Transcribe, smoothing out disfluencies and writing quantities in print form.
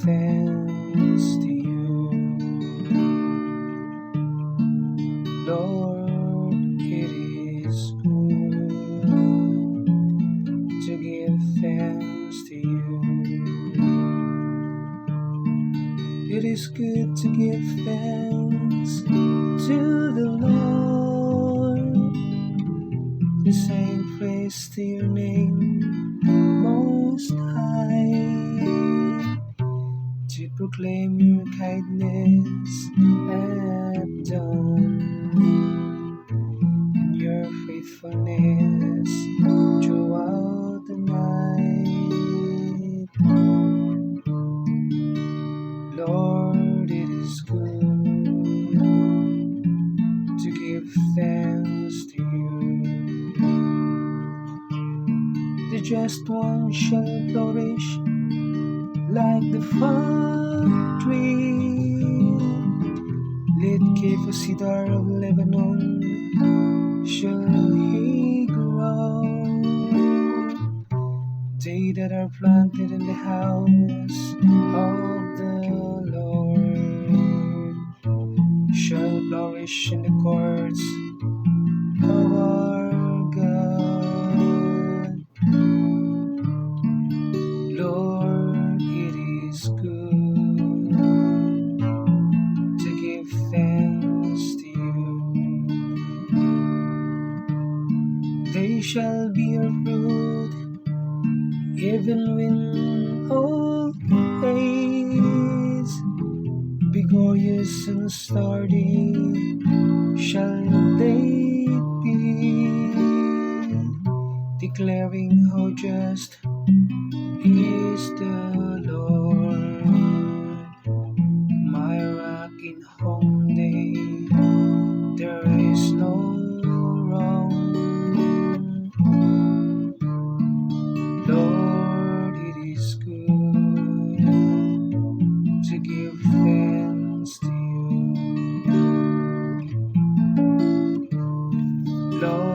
thanks to you, Lord. It is good to give thanks to you. It is good to give thanks to the Lord, to sing praise to your name most high, to proclaim your kindness at dawn and your faithfulness throughout the night. Lord, it is good to give thanks to you. The just one shall flourish like the palm tree. Let cave a cedar of Lebanon shall he grow. They that are planted in the house of the Lord shall flourish in the courts of our God. Lord, it is good to give thanks to you. They shall bear fruit even when old age, be glorious and sturdy shall they be, declaring how just is the Lord, my rock in home day. There is no wrong. Lord, it is good to give thanks to you. Lord,